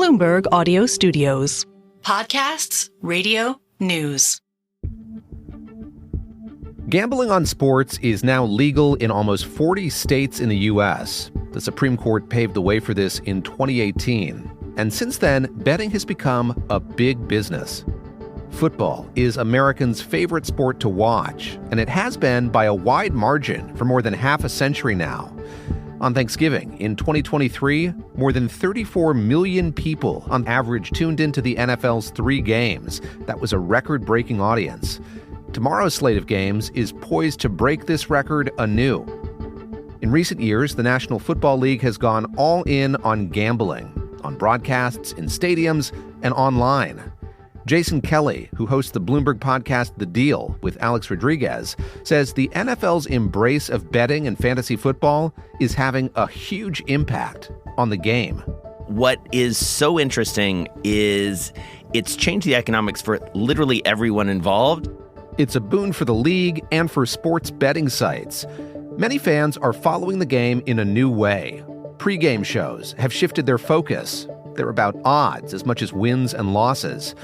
Bloomberg Audio Studios. Podcasts, radio, news. Gambling on sports is now legal in almost 40 states in the U.S. The Supreme Court paved the way for this in 2018. And since then, betting has become a big business. Football is Americans' favorite sport to watch, and it has been by a wide margin for more than half a century now. On Thanksgiving in 2023, more than 34 million people on average tuned into the NFL's 3 games. That was a record-breaking audience. Tomorrow's slate of games is poised to break this record anew. In recent years, the National Football League has gone all in on gambling, on broadcasts, in stadiums, and online. Jason Kelly, who hosts the Bloomberg podcast The Deal with Alex Rodriguez, says the NFL's embrace of betting and fantasy football is having a huge impact on the game. What is so interesting is it's changed the economics for literally everyone involved. It's a boon for the league and for sports betting sites. Many fans are following the game in a new way. Pre-game shows have shifted their focus. They're about odds as much as wins and losses.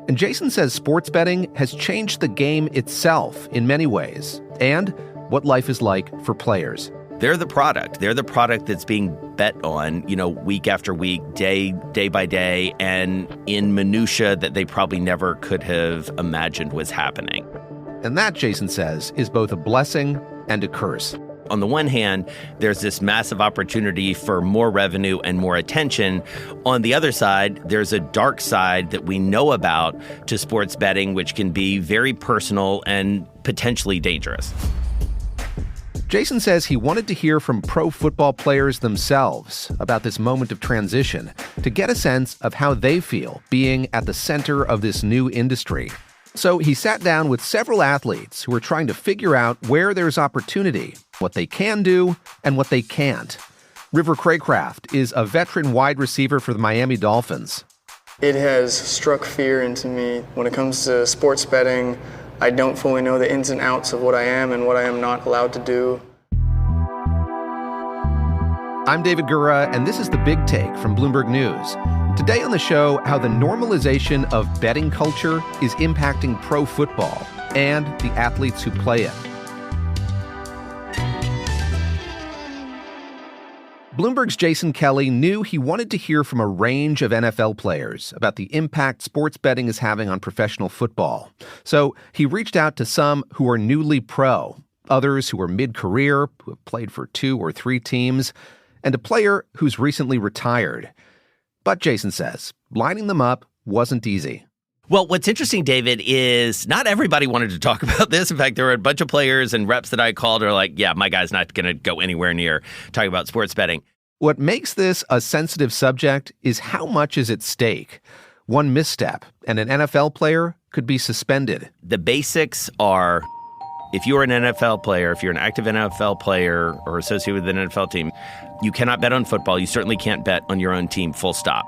And Jason says sports betting has changed the game itself in many ways, and what life is like for players. They're the product. They're the product that's being bet on, week after week, day by day, and in minutia that they probably never could have imagined was happening. And that, Jason says, is both a blessing and a curse. On the one hand, there's this massive opportunity for more revenue and more attention. On the other side, there's a dark side that we know about to sports betting, which can be very personal and potentially dangerous. Jason says he wanted to hear from pro football players themselves about this moment of transition to get a sense of how they feel being at the center of this new industry. So he sat down with several athletes who are trying to figure out where there's opportunity, what they can do, and what they can't. River Craycraft is a veteran wide receiver for the Miami Dolphins. It has struck fear into me. When it comes to sports betting, I don't fully know the ins and outs of what I am and what I am not allowed to do. I'm David Gura, and this is The Big Take from Bloomberg News. Today on the show, how the normalization of betting culture is impacting pro football and the athletes who play it. Bloomberg's Jason Kelly knew he wanted to hear from a range of NFL players about the impact sports betting is having on professional football. So he reached out to some who are newly pro, others who are mid-career, who have played for 2 or 3 teams, and a player who's recently retired. But Jason says, lining them up wasn't easy. Well, what's interesting, David, is not everybody wanted to talk about this. In fact, there were a bunch of players and reps that I called who are like, yeah, my guy's not going to go anywhere near talking about sports betting. What makes this a sensitive subject is how much is at stake. One misstep, and an NFL player could be suspended. The basics are, if you're an NFL player, if you're an active NFL player or associated with an NFL team, you cannot bet on football. You certainly can't bet on your own team, full stop.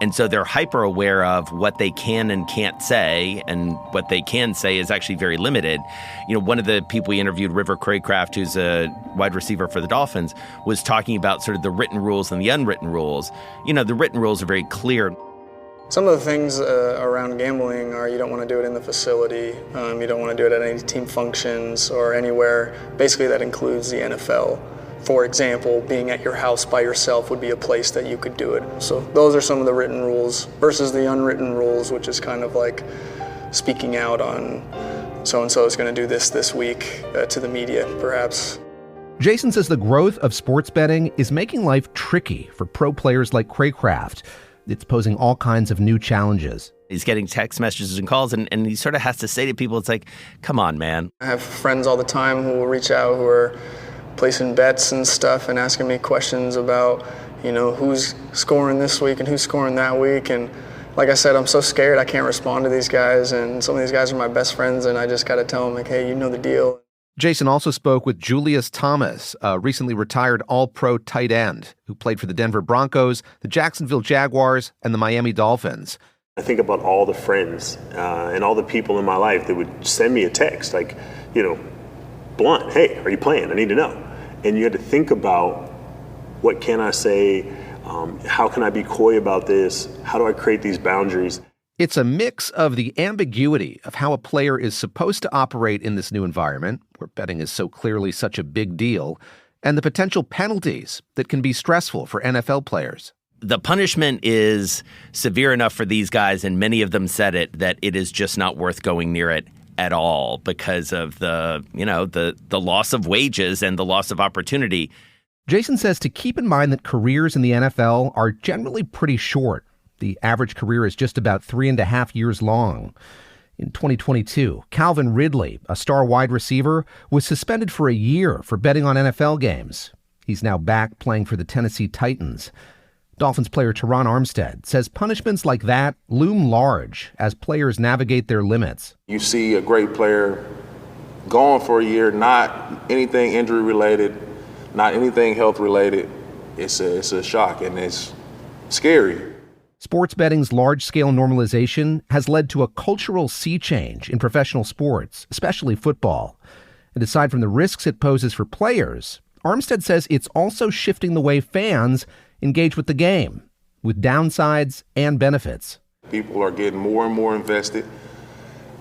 And so they're hyper aware of what they can and can't say, and what they can say is actually very limited. One of the people we interviewed, River Craycraft, who's a wide receiver for the Dolphins, was talking about sort of the written rules and the unwritten rules. The written rules are very clear. Some of the things around gambling are you don't want to do it in the facility, you don't want to do it at any team functions or anywhere. Basically, that includes the NFL. For example, being at your house by yourself would be a place that you could do it. So those are some of the written rules versus the unwritten rules, which is kind of like speaking out on so-and-so is going to do this week to the media, perhaps. Jason says the growth of sports betting is making life tricky for pro players like Craycraft. It's posing all kinds of new challenges. He's getting text messages and calls, and he sort of has to say to people, it's like, come on, man. I have friends all the time who will reach out who are placing bets and stuff and asking me questions about, who's scoring this week and who's scoring that week. And like I said, I'm so scared I can't respond to these guys. And some of these guys are my best friends, and I just got to tell them, like, hey, you know the deal. Jason also spoke with Julius Thomas, a recently retired all-pro tight end who played for the Denver Broncos, the Jacksonville Jaguars, and the Miami Dolphins. I think about all the friends and all the people in my life that would send me a text like, blunt, hey, are you playing? I need to know. And you had to think about what can I say How can I be coy about this? How do I create these boundaries? It's a mix of the ambiguity of how a player is supposed to operate in this new environment, where betting is so clearly such a big deal, and the potential penalties that can be stressful for NFL players. The punishment is severe enough for these guys, and many of them said it, that it is just not worth going near it at all because of the loss of wages and the loss of opportunity. Jason says to keep in mind that careers in the NFL are generally pretty short. The average career is just about 3.5 years long. In 2022, Calvin Ridley, a star wide receiver, was suspended for a year for betting on NFL games. He's now back playing for the Tennessee Titans. Dolphins player Teron Armstead says punishments like that loom large as players navigate their limits. You see a great player gone for a year, not anything injury related, not anything health related. It's a shock, and it's scary. Sports betting's large-scale normalization has led to a cultural sea change in professional sports, especially football. And aside from the risks it poses for players, Armstead says it's also shifting the way fans engage with the game, with downsides and benefits. People are getting more and more invested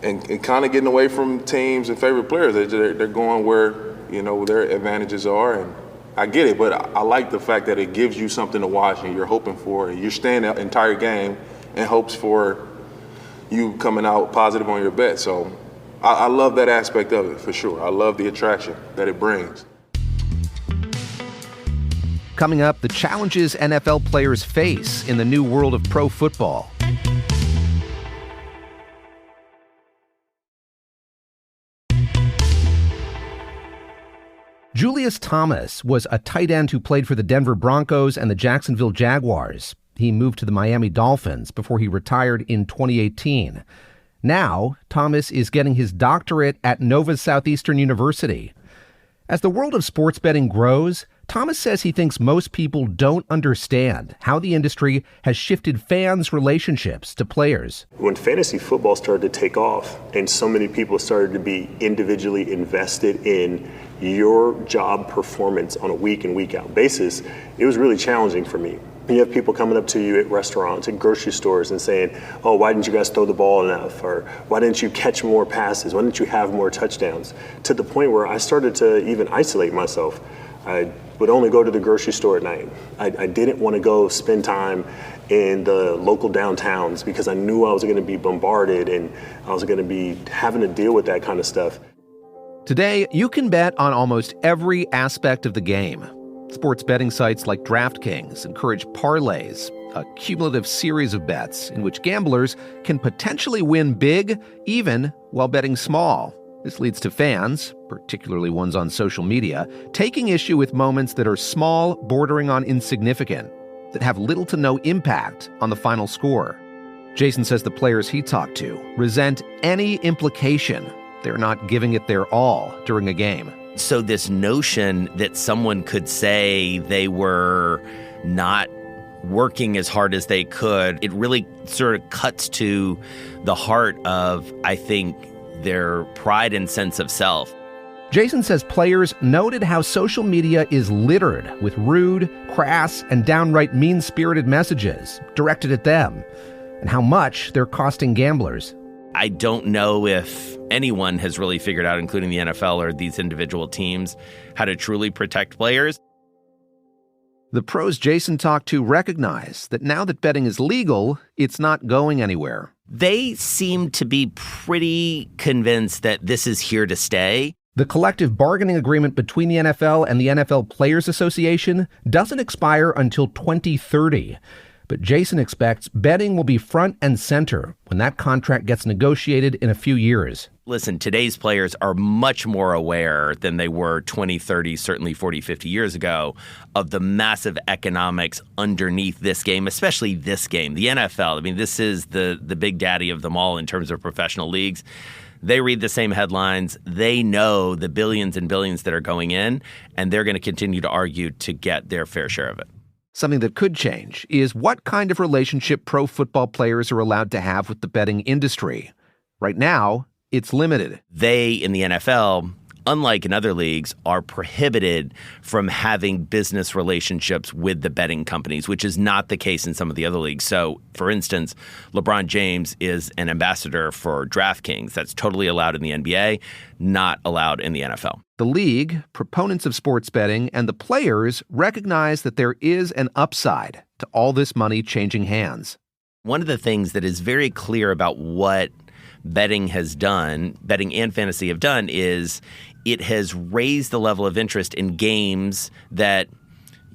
and kind of getting away from teams and favorite players. They're going where, their advantages are. And I get it, but I like the fact that it gives you something to watch and you're hoping for it. You're staying the entire game in hopes for you coming out positive on your bet. So I love that aspect of it, for sure. I love the attraction that it brings. Coming up, the challenges NFL players face in the new world of pro football. Julius Thomas was a tight end who played for the Denver Broncos and the Jacksonville Jaguars. He moved to the Miami Dolphins before he retired in 2018. Now, Thomas is getting his doctorate at Nova Southeastern University. As the world of sports betting grows, Thomas says he thinks most people don't understand how the industry has shifted fans' relationships to players. When fantasy football started to take off and so many people started to be individually invested in your job performance on a week in, week out basis, it was really challenging for me. You have people coming up to you at restaurants, at grocery stores and saying, oh, why didn't you guys throw the ball enough? Or why didn't you catch more passes? Why didn't you have more touchdowns? To the point where I started to even isolate myself. I would only go to the grocery store at night. I didn't want to go spend time in the local downtowns because I knew I was going to be bombarded and I was going to be having to deal with that kind of stuff. Today, you can bet on almost every aspect of the game. Sports betting sites like DraftKings encourage parlays, a cumulative series of bets in which gamblers can potentially win big even while betting small. This leads to fans, particularly ones on social media, taking issue with moments that are small, bordering on insignificant, that have little to no impact on the final score. Jason says the players he talked to resent any implication they're not giving it their all during a game. So this notion that someone could say they were not working as hard as they could, it really sort of cuts to the heart of, I think, their pride and sense of self. Jason says players noted how social media is littered with rude, crass, and downright mean-spirited messages directed at them, and how much they're costing gamblers. I don't know if anyone has really figured out, including the NFL or these individual teams, how to truly protect players. The pros Jason talked to recognize that now that betting is legal, it's not going anywhere. They seem to be pretty convinced that this is here to stay. The collective bargaining agreement between the NFL and the NFL Players Association doesn't expire until 2030. But Jason expects betting will be front and center when that contract gets negotiated in a few years. Listen, today's players are much more aware than they were 20, 30, certainly 40, 50 years ago of the massive economics underneath this game, especially this game, the NFL. I mean, this is the big daddy of them all in terms of professional leagues. They read the same headlines. They know the billions and billions that are going in, and they're going to continue to argue to get their fair share of it. Something that could change is what kind of relationship pro football players are allowed to have with the betting industry. Right now, it's limited. They, in the NFL, unlike in other leagues, are prohibited from having business relationships with the betting companies, which is not the case in some of the other leagues. So, for instance, LeBron James is an ambassador for DraftKings. That's totally allowed in the NBA, not allowed in the NFL. The league, proponents of sports betting, and the players recognize that there is an upside to all this money changing hands. One of the things that is very clear about what betting has done, betting and fantasy have done, is it has raised the level of interest in games that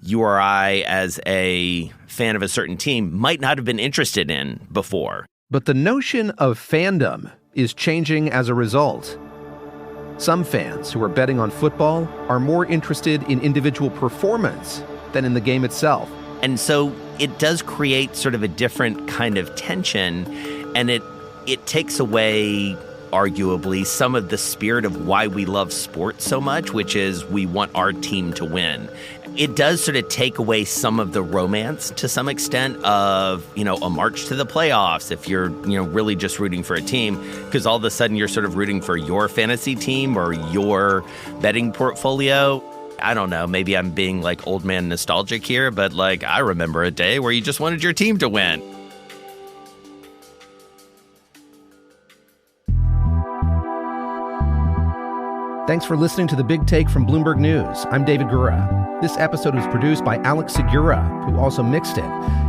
you or I, as a fan of a certain team, might not have been interested in before. But the notion of fandom is changing as a result. Some fans who are betting on football are more interested in individual performance than in the game itself. And so it does create sort of a different kind of tension, and it takes away, arguably, some of the spirit of why we love sports so much, which is we want our team to win. It does sort of take away some of the romance to some extent of, a march to the playoffs if you're, really just rooting for a team, because all of a sudden you're sort of rooting for your fantasy team or your betting portfolio. I don't know, maybe I'm being like old man nostalgic here, but I remember a day where you just wanted your team to win. Thanks for listening to The Big Take from Bloomberg News. I'm David Gura. This episode was produced by Alex Segura, who also mixed it.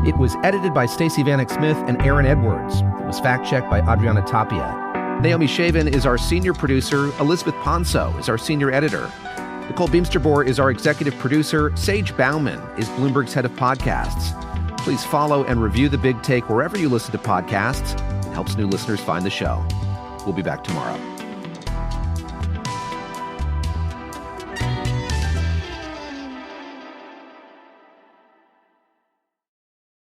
It was edited by Stacey Vanek Smith and Aaron Edwards. It was fact-checked by Adriana Tapia. Naomi Shavin is our senior producer. Elizabeth Ponso is our senior editor. Nicole Beamsterboer is our executive producer. Sage Bauman is Bloomberg's head of podcasts. Please follow and review The Big Take wherever you listen to podcasts. It helps new listeners find the show. We'll be back tomorrow.